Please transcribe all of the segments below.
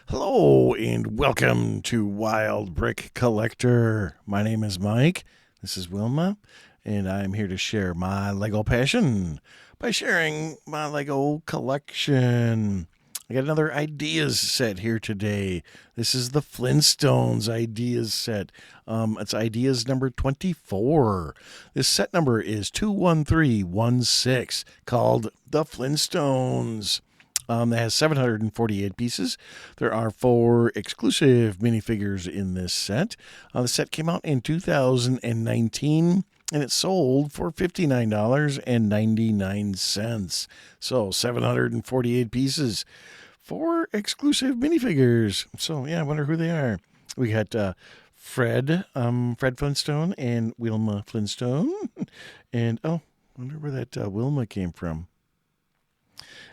Hello and welcome to Wild Brick Collector. My name is Mike. This is Wilma, and I'm here to share my Lego passion by sharing my Lego collection. I got another ideas set here today. This is the Flintstones ideas set. It's ideas number 24. This set number is 21316, called the Flintstones. That has 748 pieces. There are 4 exclusive minifigures in this set. The set came out in 2019 and it sold for $59.99. So 748 pieces, 4 exclusive minifigures. So yeah, I wonder who they are. We got Fred Flintstone and Wilma Flintstone. And I wonder where that Wilma came from.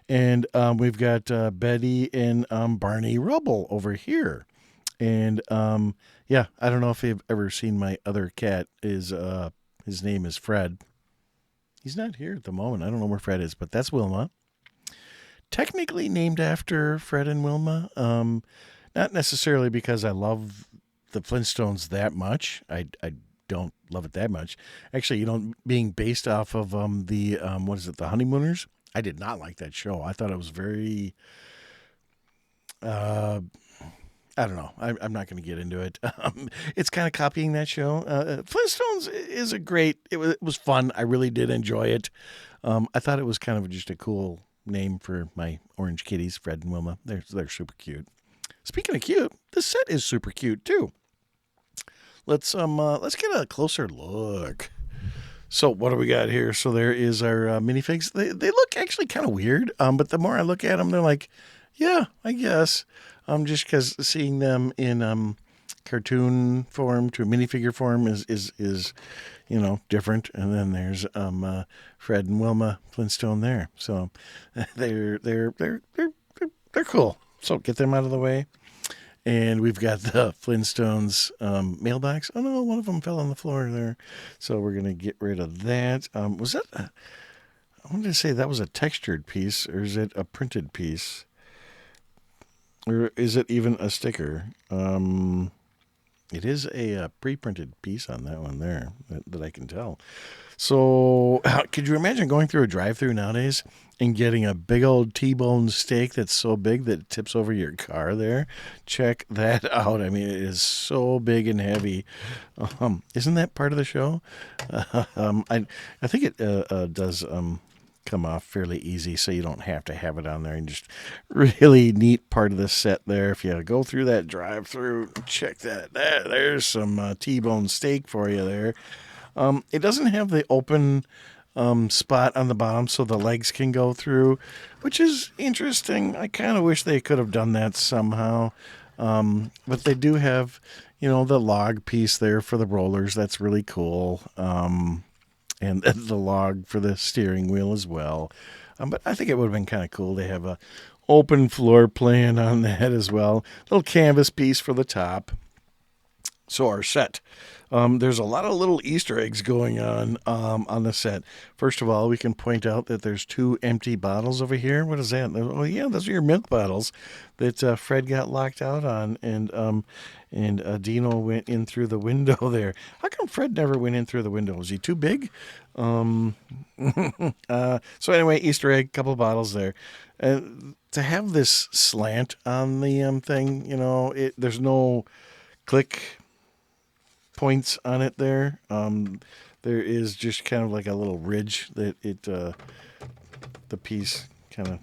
And we've got Betty and Barney Rubble over here. And yeah, I don't know if you've ever seen my other cat. His name is Fred. He's not here at the moment. I don't know where Fred is, but that's Wilma. Technically named after Fred and Wilma. Not necessarily because I love the Flintstones that much. I don't love it that much. Actually, being based off of the what is it, the Honeymooners? I did not like that show. I thought it was very. I don't know. I'm not going to get into it. It's kind of copying that show. Flintstones is a great. It was fun. I really did enjoy it. I thought it was kind of just a cool name for my orange kitties, Fred and Wilma. They're super cute. Speaking of cute, this set is super cute too. Let's get a closer look. So what do we got here? So there is our minifigs. They look actually kind of weird, but the more I look at them, they're like, yeah, I guess. Just because seeing them in cartoon form to minifigure form is different. And then there's Fred and Wilma Flintstone there. So they're cool. So get them out of the way. And we've got the Flintstones mailbox. Oh no, one of them fell on the floor there. So we're going to get rid of that. Was that, I wanted to say that was a textured piece, or is it a printed piece? Or is it even a sticker? It is a pre-printed piece on that one there that I can tell. So, could you imagine going through a drive-through nowadays and getting a big old T-bone steak that's so big that it tips over your car there? Check that out. I mean, it is so big and heavy. Isn't that part of the show? I think it does come off fairly easy, so you don't have to have it on there. And just really neat part of the set there. If you go through that drive-through, check that. There's some T-bone steak for you there. It doesn't have the open spot on the bottom so the legs can go through, which is interesting. I kind of wish they could have done that somehow. But they do have, the log piece there for the rollers. That's really cool. And the log for the steering wheel as well. But I think it would have been kind of cool to have a open floor plan on that as well. Little canvas piece for the top. So our set. There's a lot of little Easter eggs going on the set. First of all, we can point out that there's 2 empty bottles over here. What is that? Oh yeah, those are your milk bottles that Fred got locked out on, and Dino went in through the window there. How come Fred never went in through the window? Was he too big? So anyway, Easter egg, couple of bottles there. To have this slant on the thing, there's no click points on it there. There is just kind of like a little ridge that the piece kind of,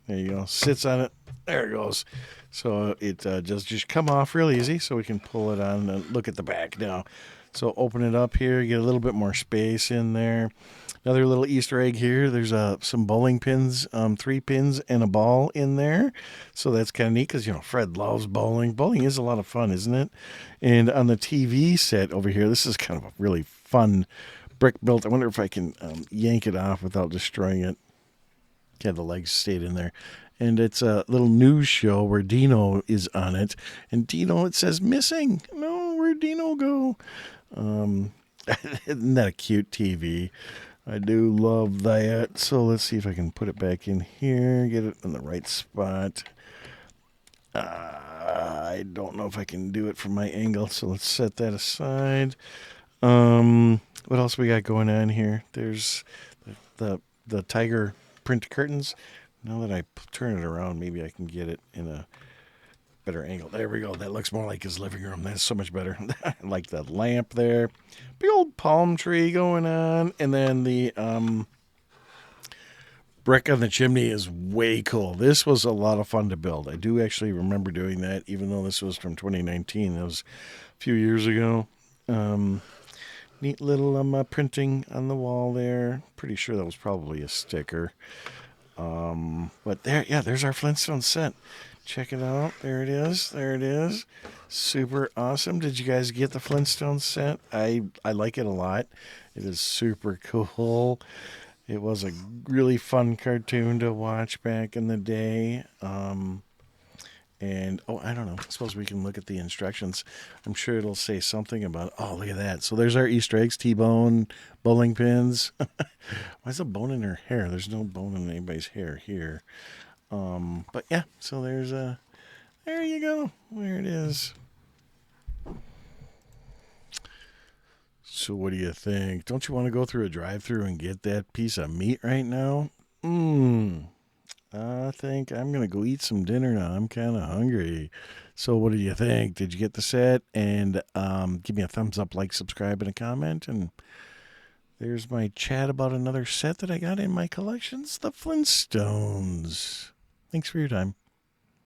there you go, sits on it. There it goes. So it does just come off real easy. So we can pull it on and look at the back now. So open it up here, you get a little bit more space in there. Another little Easter egg here. There's some bowling pins, 3 pins and a ball in there. So that's kind of neat because, Fred loves bowling. Bowling is a lot of fun, isn't it? And on the TV set over here, this is kind of a really fun brick built. I wonder if I can yank it off without destroying it. Yeah, the legs stayed in there. And it's a little news show where Dino is on it. And Dino, it says missing. No, where'd Dino go? Isn't that a cute TV? I do love that. So let's see if I can put it back in here, get it in the right spot. I don't know if I can do it from my angle, so let's set that aside. What else we got going on here? There's the tiger print curtains. Now that I turn it around, maybe I can get it in a better angle. There we go. That looks more like his living room. That's so much better. I like the lamp there. Big old palm tree going on. And then the brick on the chimney is way cool. This was a lot of fun to build. I do actually remember doing that, even though this was from 2019. That was a few years ago. Neat little printing on the wall there. Pretty sure that was probably a sticker. But there, yeah, there's our Flintstones set. Check it out. There it is. There it is. Super awesome. Did you guys get the Flintstones set? I like it a lot. It is super cool. It was a really fun cartoon to watch back in the day. And I don't know. I suppose we can look at the instructions. I'm sure it'll say something about. Oh, look at that. So there's our Easter eggs: T-bone, bowling pins. Why's a bone in her hair? There's no bone in anybody's hair here. But yeah. So there's a. There you go. There it is. So what do you think? Don't you want to go through a drive-through and get that piece of meat right now? I think I'm going to go eat some dinner now. I'm kind of hungry. So, what do you think? Did you get the set? And give me a thumbs up, like, subscribe, and a comment. And there's my chat about another set that I got in my collections, the Flintstones. Thanks for your time.